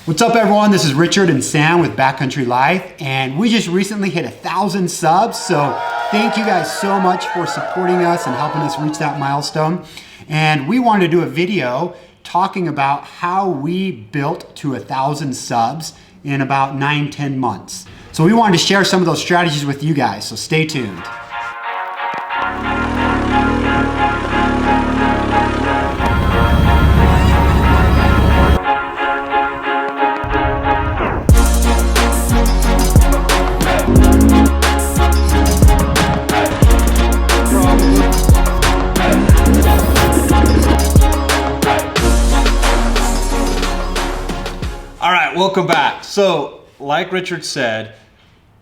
What's up everyone, this is Richard and Sam with Backcountry Life, and we just recently hit 1,000 subs, so thank you guys so much for supporting us and helping us reach that milestone. And we wanted to do a video talking about how we built to 1,000 subs in about 9-10 months. So we wanted to share some of those strategies with you guys, so stay tuned. Welcome back. So, like Richard said,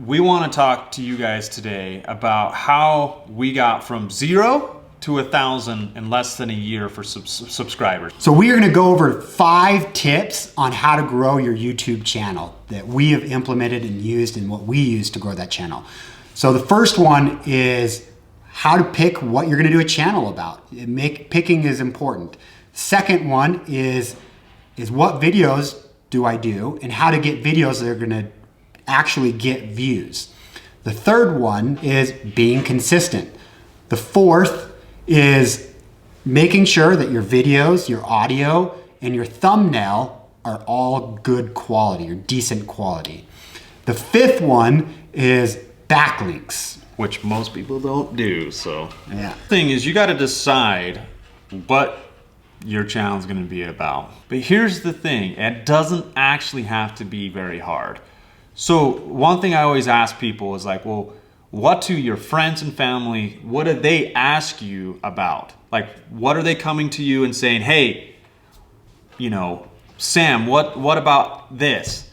we want to talk to you guys today about how we got from 0 to 1,000 in less than a year for subscribers. So we are going to go over 5 tips on how to grow your YouTube channel that we have implemented and used and what we use to grow that channel. So the first one is how to pick what you're going to do a channel about. Picking is important. Second one is what videos do I do and how to get videos that are going to actually get views. The third one is being consistent. The fourth is making sure that your videos, your audio, and your thumbnail are all good quality or decent quality. The fifth one is backlinks, which most people don't do. So yeah. The thing is, you got to decide what your channel is going to be about. But here's the thing, it doesn't actually have to be very hard. So one thing I always ask people is like, well, what do your friends and family, what do they ask you about? Like, what are they coming to you and saying, hey, you know, Sam, what about this?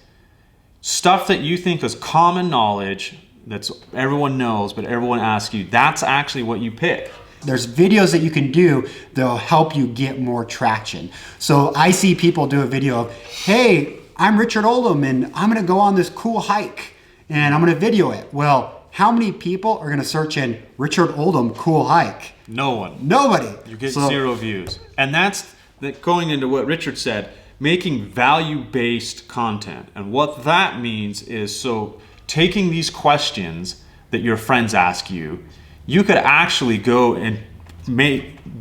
Stuff that you think is common knowledge, that's everyone knows, but everyone asks you, that's actually what you pick. There's videos that you can do that'll help you get more traction. So I see people do a video of, hey, I'm Richard Oldham and I'm gonna go on this cool hike and I'm gonna video it. Well, how many people are gonna search in Richard Oldham cool hike? No one. Nobody. You get 0 views. And that's going into what Richard said, making value-based content. And what that means is, so taking these questions that your friends ask you, you could actually go and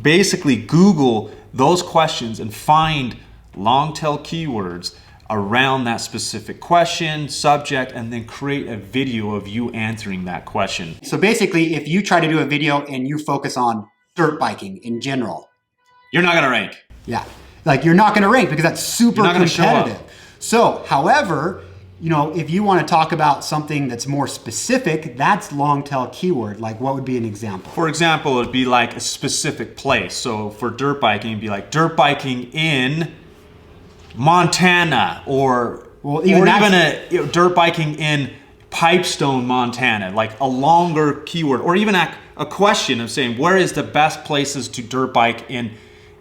basically Google those questions and find long tail keywords around that specific question, subject, and then create a video of you answering that question. So basically, if you try to do a video and you focus on dirt biking in general, you're not gonna rank. Yeah, like you're not gonna rank because that's super competitive. So, however, you know, if you want to talk about something that's more specific, that's long tail keyword. Like, what would be an example? For example, it'd be like a specific place. So for dirt biking, it'd be like dirt biking in Montana, or even dirt biking in Pipestone, Montana, like a longer keyword, or even a question of saying, where is the best places to dirt bike in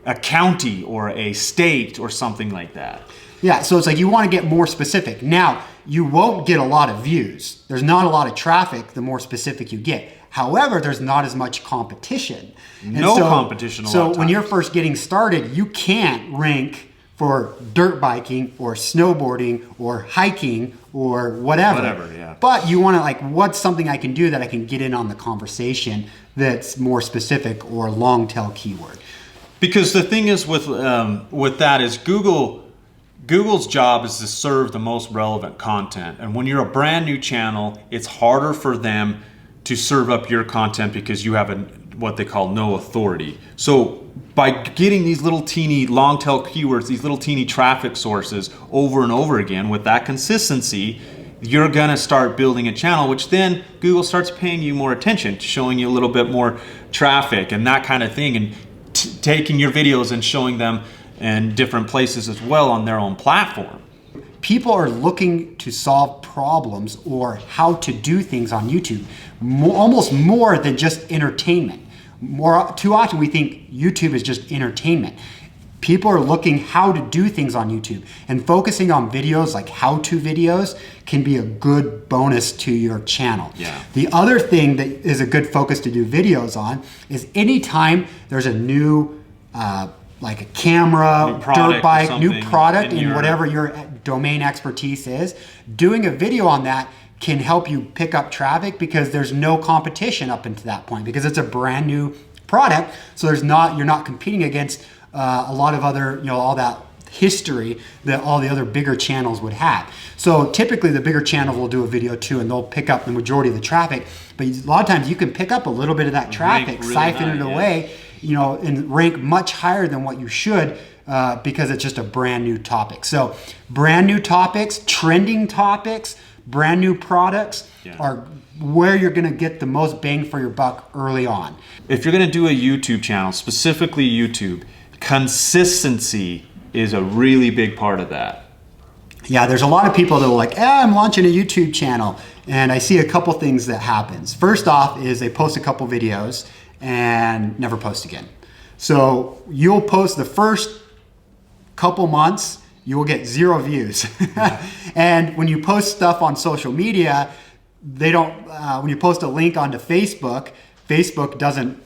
a county or a state or something like that. Yeah, so it's like you want to get more specific. Now, you won't get a lot of views. There's not a lot of traffic the more specific you get. However, there's not as much competition. Competition a lot of times. So when you're first getting started, you can't rank for dirt biking or snowboarding or hiking or whatever. Yeah. But you want to like, what's something I can do that I can get in on the conversation that's more specific or long tail keyword? Because the thing is with that is Google's job is to serve the most relevant content. And when you're a brand new channel, it's harder for them to serve up your content because you have what they call no authority. So by getting these little teeny long tail keywords, these little teeny traffic sources over and over again with that consistency, you're gonna start building a channel, which then Google starts paying you more attention, showing you a little bit more traffic and that kind of thing, and taking your videos and showing them in different places as well on their own platform. People are looking to solve problems or how to do things on YouTube, almost more than just entertainment. Too often we think YouTube is just entertainment. People are looking how to do things on YouTube, and focusing on videos like how-to videos can be a good bonus to your channel. Yeah. The other thing that is a good focus to do videos on is anytime there's a new like a camera, dirt bike, new product in whatever you're domain expertise is, doing a video on that can help you pick up traffic because there's no competition up until that point because it's a brand new product. So you're not competing against a lot of other, all that history that all the other bigger channels would have. So typically the bigger channels will do a video too and they'll pick up the majority of the traffic. But a lot of times you can pick up a little bit of that traffic, really siphon it away, and rank much higher than what you should because it's just a brand new topic. So brand new topics, trending topics, brand new products are where you're going to get the most bang for your buck early on. If you're going to do a YouTube channel, specifically YouTube, consistency is a really big part of that. Yeah, there's a lot of people that are like, I'm launching a YouTube channel. And I see a couple things that happens. First off is they post a couple videos and never post again. So you'll post the first couple months, you will get 0 views. And when you post stuff on social media, they don't, when you post a link onto Facebook, Facebook doesn't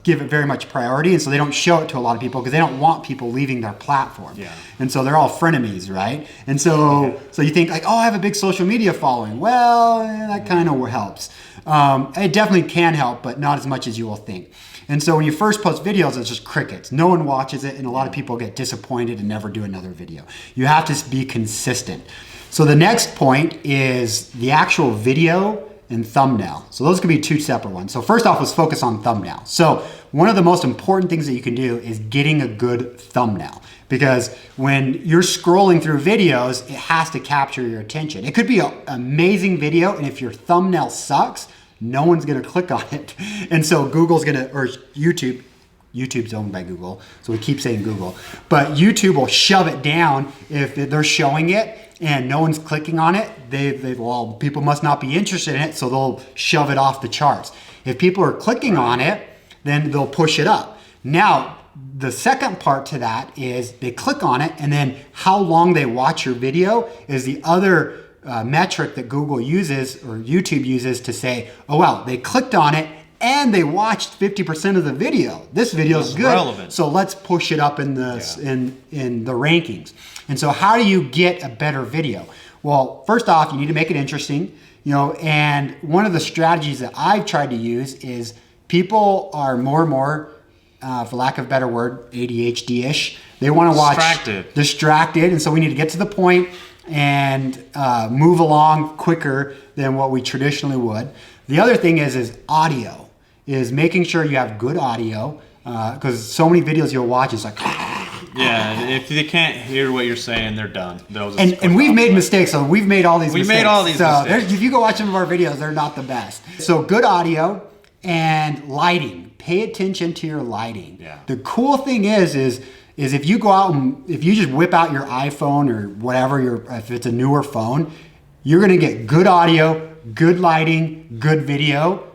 give it very much priority, and so they don't show it to a lot of people because they don't want people leaving their platform. And so they're all frenemies, right? And so you think like, I have a big social media following. Well, that kind of helps. It definitely can help, but not as much as you will think. And so when you first post videos, it's just crickets. No one watches it, and a lot of people get disappointed and never do another video. You have to be consistent. So the next point is the actual video and thumbnail. So those could be 2 separate ones. So first off, let's focus on thumbnail. So one of the most important things that you can do is getting a good thumbnail, because when you're scrolling through videos, it has to capture your attention. It could be an amazing video, and if your thumbnail sucks, no one's gonna click on it. And so Google's gonna, or YouTube's owned by Google, so we keep saying Google, but YouTube will shove it down if they're showing it and no one's clicking on it. Well, people must not be interested in it, so they'll shove it off the charts. If people are clicking on it, then they'll push it up. Now, the second part to that is they click on it, and then how long they watch your video is the other metric that Google uses or YouTube uses to say, oh wow, they clicked on it and they watched 50% of the video. This video is good, relevant, so let's push it up in the in the rankings. And so how do you get a better video? Well, first off, you need to make it interesting, and one of the strategies that I've tried to use is people are more and more, for lack of a better word, ADHD-ish. They want to watch distracted, and so we need to get to the point and move along quicker than what we traditionally would. The other thing is audio, is making sure you have good audio, because so many videos you'll watch is like, if they can't hear what you're saying, they're done. And we've made mistakes. So we've made all these mistakes. We made all these mistakes. If you go watch some of our videos, they're not the best. So good audio and lighting. Pay attention to your lighting. The cool thing is if you go out and if you just whip out your iPhone or whatever, if it's a newer phone, you're gonna get good audio, good lighting, good video.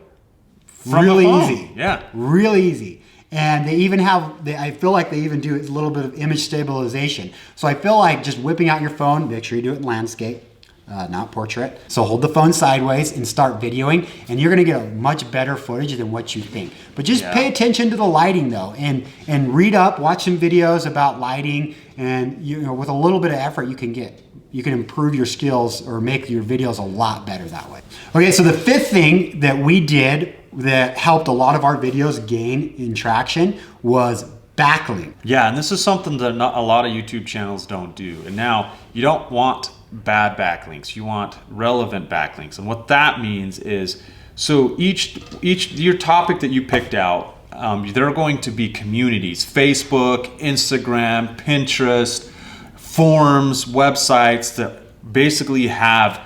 Really easy. Really easy. And they even have, I feel like they even do a little bit of image stabilization. So I feel like just whipping out your phone, make sure you do it in landscape, not portrait. So hold the phone sideways and start videoing, and you're gonna get a much better footage than what you think. But just pay attention to the lighting though, and read up, watch some videos about lighting, and with a little bit of effort you can improve your skills or make your videos a lot better that way. Okay, so the 5th thing that we did that helped a lot of our videos gain in traction was backlink. And this is something that a lot of YouTube channels don't do. And now you don't want bad backlinks, you want relevant backlinks. And what that means is, so your topic that you picked out, there are going to be communities, Facebook, Instagram, Pinterest, forums, websites that basically have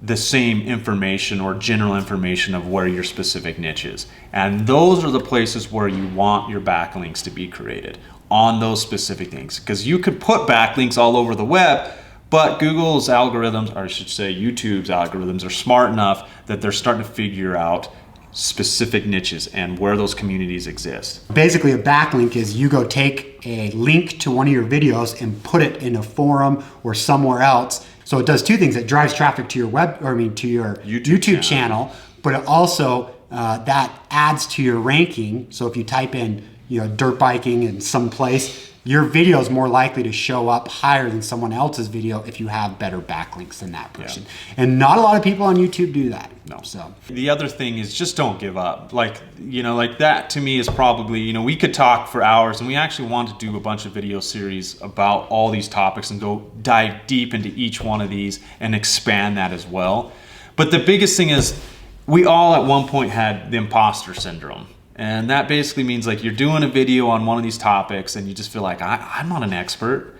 the same information or general information of where your specific niche is. And those are the places where you want your backlinks to be created, on those specific things. Because you could put backlinks all over the web, but Google's algorithms, or I should say YouTube's algorithms, are smart enough that they're starting to figure out specific niches and where those communities exist. Basically, a backlink is you go take a link to one of your videos and put it in a forum or somewhere else. So it does 2 things. It drives traffic to your to your YouTube channel, but it also that adds to your ranking. So if you type in dirt biking in some place, your video is more likely to show up higher than someone else's video if you have better backlinks than that person. And not a lot of people on YouTube do that. No. So the other thing is just don't give up. Like, you know, like that to me is probably, you know, we could talk for hours, and we actually want to do a bunch of video series about all these topics and go dive deep into each one of these and expand that as well. But the biggest thing is we all at one point had the imposter syndrome. And that basically means like you're doing a video on one of these topics and you just feel like I'm not an expert.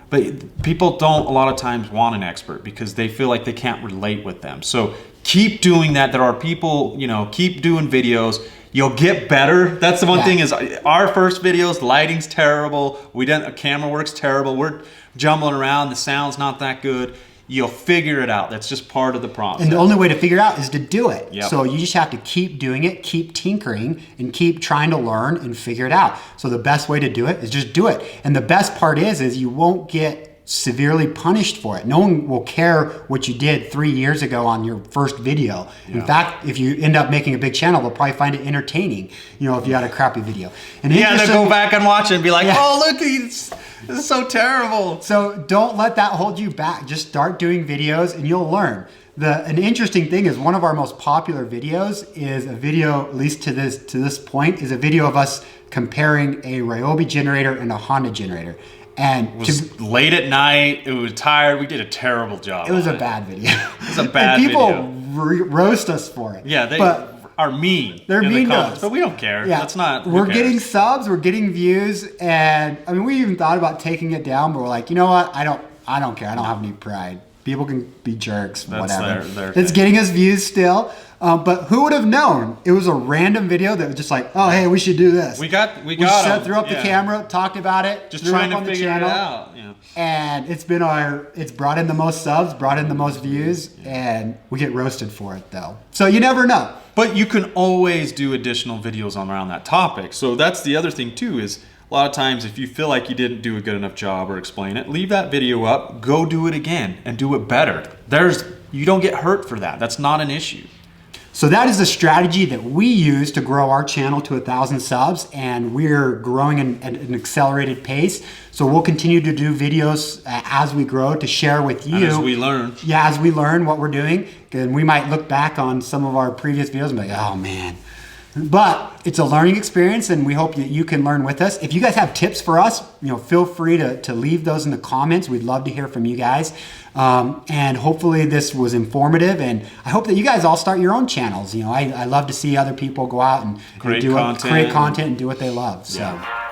But people don't a lot of times want an expert because they feel like they can't relate with them. So keep doing that. There are people, you know, keep doing videos. You'll get better. That's the one thing is our first videos, lighting's terrible. The camera work's terrible. We're jumbling around. The sound's not that good. You'll figure it out. That's just part of the process. And the only way to figure it out is to do it. Yep. So you just have to keep doing it, keep tinkering, and keep trying to learn and figure it out. So the best way to do it is just do it. And the best part is you won't get severely punished for it. No one will care what you did 3 years ago on your first video. In fact, if you end up making a big channel, they'll probably find it entertaining, you know, if you had a crappy video. And they'll go back and watch it and be like, oh, look, this is so terrible. So don't let that hold you back. Just start doing videos and you'll learn. An interesting thing is one of our most popular videos is a video, at least to this point, is a video of us comparing a Ryobi generator and a Honda generator. And it was late at night. It was tired. We did a terrible job. It was a bad video. It was a bad video. video. People roast us for it. Yeah, they are mean. They're mean to us. But we don't care. Yeah. That's not. We're getting subs. We're getting views. And I mean, we even thought about taking it down, but we're like, you know what? I don't care. I don't have any pride. People can be jerks. That's whatever. their It's thing. getting us views still. But who would have known? It was a random video that was just like, oh, hey, we should do this. We We just threw up the camera, talked about it, just threw trying it up to on the figure it channel, out. Yeah. And it's brought in the most subs, brought in the most views, and we get roasted for it though. So you never know. But you can always do additional videos around that topic. So that's the other thing too is a lot of times if you feel like you didn't do a good enough job or explain it, leave that video up, go do it again and do it better. You don't get hurt for that. That's not an issue. So that is the strategy that we use to grow our channel to 1,000 subs, and we're growing at an accelerated pace. So we'll continue to do videos as we grow to share with you. And as we learn. Yeah, as we learn what we're doing. And we might look back on some of our previous videos and be like, oh man. But it's a learning experience, and we hope that you can learn with us. If you guys have tips for us, you know, feel free to leave those in the comments. We'd love to hear from you guys. And hopefully this was informative, and I hope that you guys all start your own channels. You know, I love to see other people go out and create create content and do what they love. So. Yeah.